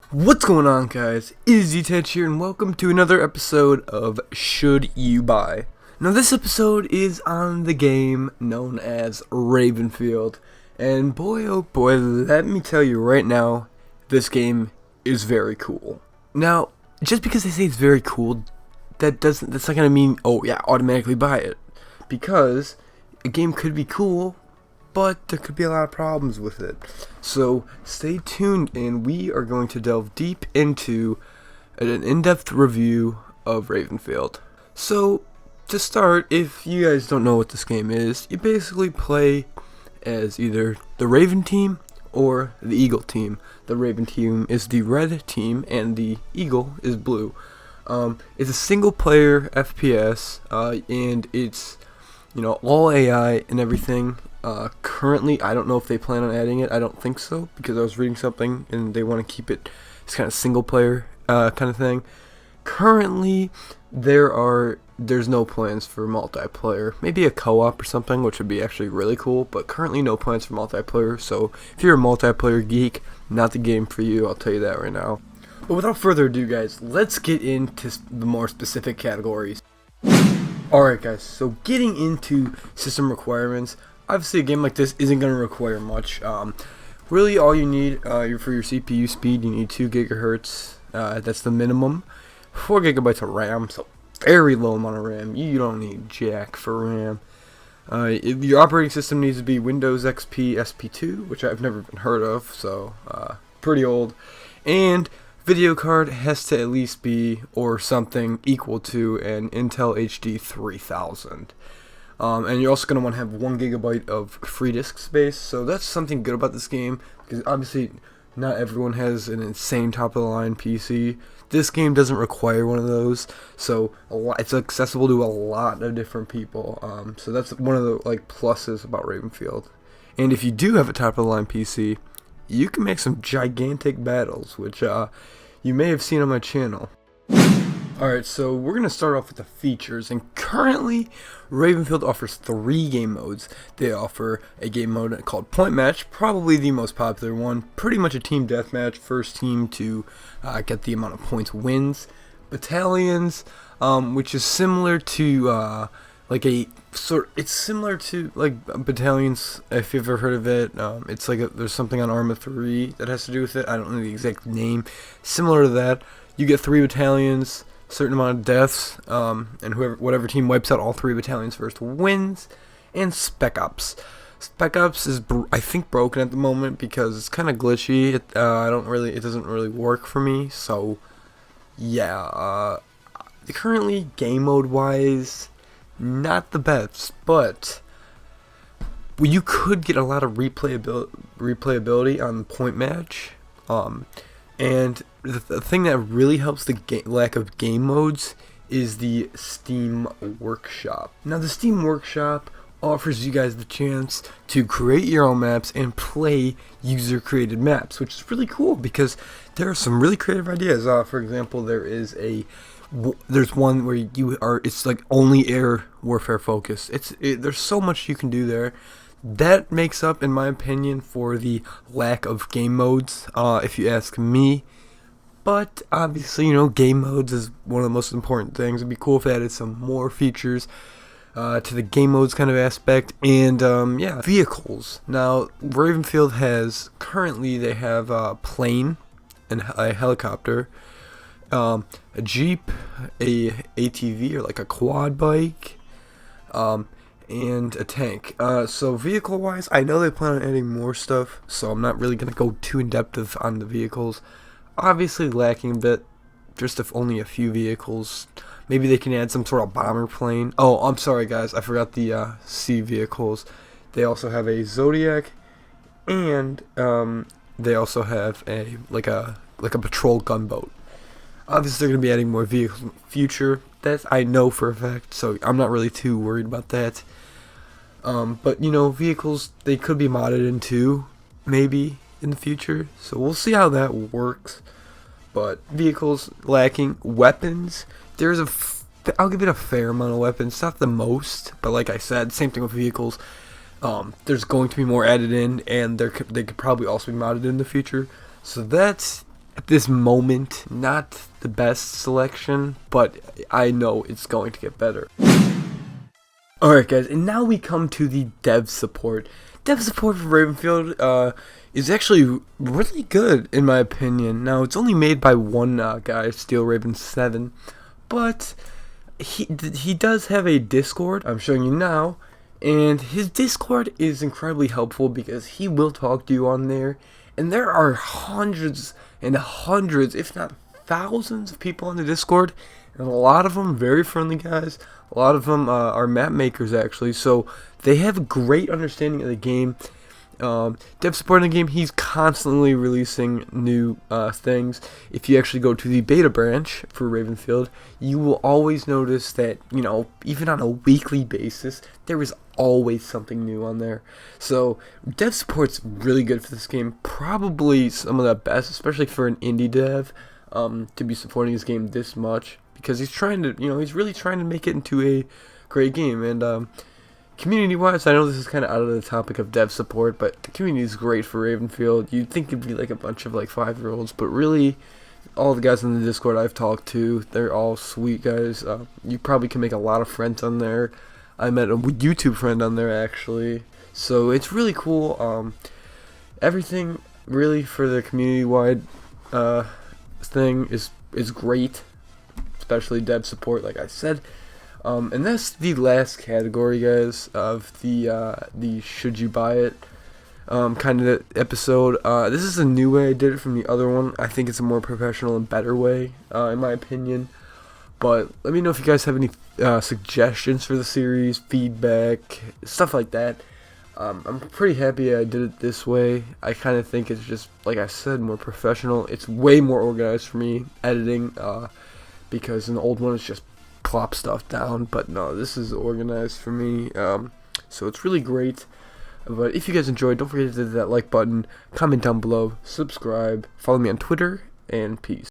What's going on, guys? It is Z-Tech here, and welcome to another episode of Should You Buy. Now, this episode is on the game known as Ravenfield, and boy oh boy, let me tell you right now, this game is very cool. Now, just because they say it's very cool, that's not gonna mean, oh yeah, automatically buy it. Because a game could be cool, but there could be a lot of problems with it. So stay tuned, and we are going to delve deep into an in-depth review of Ravenfield. So to start, if you guys don't know what this game is, you basically play as either the Raven team or the Eagle team. The Raven team is the red team, and the Eagle is blue. It's a single-player FPS, and it's all AI and everything. Currently, I don't know if they plan on adding it. I don't think so, because I was reading something and they want to keep it this kind of single player kind of thing. Currently, there's no plans for multiplayer. Maybe a co-op or something, which would be actually really cool, but currently no plans for multiplayer. So if you're a multiplayer geek, not the game for you, I'll tell you that right now. But without further ado, guys, let's get into the more specific categories. Alright guys, so getting into system requirements, obviously a game like this isn't going to require much. Really all you need for your CPU speed, you need 2 gigahertz, that's the minimum, 4 gigabytes of RAM, so very low amount of RAM. You don't need jack for RAM. Your operating system needs to be Windows XP SP2, which I've never even heard of, so pretty old. And video card has to at least be, or something equal to, an Intel HD 3000. And you're also going to want to have 1 gigabyte of free disk space, so that's something good about this game, because obviously not everyone has an insane top-of-the-line PC. This game doesn't require one of those, so it's accessible to a lot of different people, so that's one of the pluses about Ravenfield. And if you do have a top-of-the-line PC, you can make some gigantic battles, which you may have seen on my channel. Alright, so we're going to start off with the features, and currently Ravenfield offers 3 game modes. They offer a game mode called Point Match, probably the most popular one, pretty much a team deathmatch, first team to get the amount of points wins. Battalions, which is similar to it's similar to Battalions, if you've ever heard of it. It's there's something on Arma 3 that has to do with it. I don't know the exact name. Similar to that, you get 3 battalions, certain amount of deaths, and whatever team wipes out all 3 battalions first wins. And Spec Ops. Spec Ops is I think broken at the moment because it's kind of glitchy. It doesn't really work for me. So yeah, currently game mode wise, not the best, but you could get a lot of replayability on Point Match. And the thing that really helps the lack of game modes is the Steam Workshop. Now, the Steam Workshop offers you guys the chance to create your own maps and play user-created maps, which is really cool because there are some really creative ideas. For example, there's one where it's only air warfare focused. There's so much you can do there. That makes up, in my opinion, for the lack of game modes, if you ask me. But obviously, game modes is one of the most important things. It'd be cool if they added some more features to the game modes kind of aspect. And yeah, vehicles. Now, Ravenfield they have a plane and a helicopter, a Jeep, a ATV or a quad bike, and a tank. So vehicle wise, I know they plan on adding more stuff, so I'm not really going to go too in depth on the vehicles. Obviously lacking a bit, just only a few vehicles. Maybe they can add some sort of bomber plane. Oh, I'm sorry guys, I forgot the sea vehicles. They also have a Zodiac, and they also have a patrol gunboat. Obviously they're going to be adding more vehicles in the future. That I know for a fact, so I'm not really too worried about that. But vehicles, they could be modded into maybe in the future, so we'll see how that works. But vehicles lacking. Weapons, I'll give it a fair amount of weapons. It's not the most, but like I said, same thing with vehicles. There's going to be more added in, and they could probably also be modded in the future. So that's at this moment, not the best selection, but I know it's going to get better. Alright guys, and now we come to the dev support. Dev support for Ravenfield is actually really good in my opinion. Now it's only made by one guy, Steel Raven 7, but he does have a Discord, I'm showing you now, and his Discord is incredibly helpful because he will talk to you on there, and there are hundreds and hundreds, if not thousands of people on the Discord, and a lot of them very friendly guys. A lot of them are map makers actually, so they have a great understanding of the game. Dev support in the game, he's constantly releasing new things. If you actually go to the beta branch for Ravenfield, you will always notice that, you know, even on a weekly basis, there is always something new on there. So dev support's really good for this game, probably some of the best, especially for an indie dev, to be supporting this game this much, because he's trying to, you know, he's really trying to make it into a great game. And community-wise, I know this is kind of out of the topic of dev support, but the community is great for Ravenfield. You'd think it'd be like a bunch of like 5-year-olds, but really, all the guys in the Discord I've talked to, they're all sweet guys. You probably can make a lot of friends on there. I met a YouTube friend on there actually, so it's really cool. Everything really for the community-wide thing is great, especially dev support, like I said. And that's the last category, guys, of the should you buy it kind of episode. This is a new way I did it from the other one. I think it's a more professional and better way, in my opinion. But let me know if you guys have any suggestions for the series, feedback, stuff like that. I'm pretty happy I did it this way. I kind of think it's just, like I said, more professional. It's way more organized for me editing, because in the old one it's just plop stuff down, but no, this is organized for me, so it's really great. But if you guys enjoyed, don't forget to hit that like button, comment down below, subscribe, follow me on Twitter, and peace.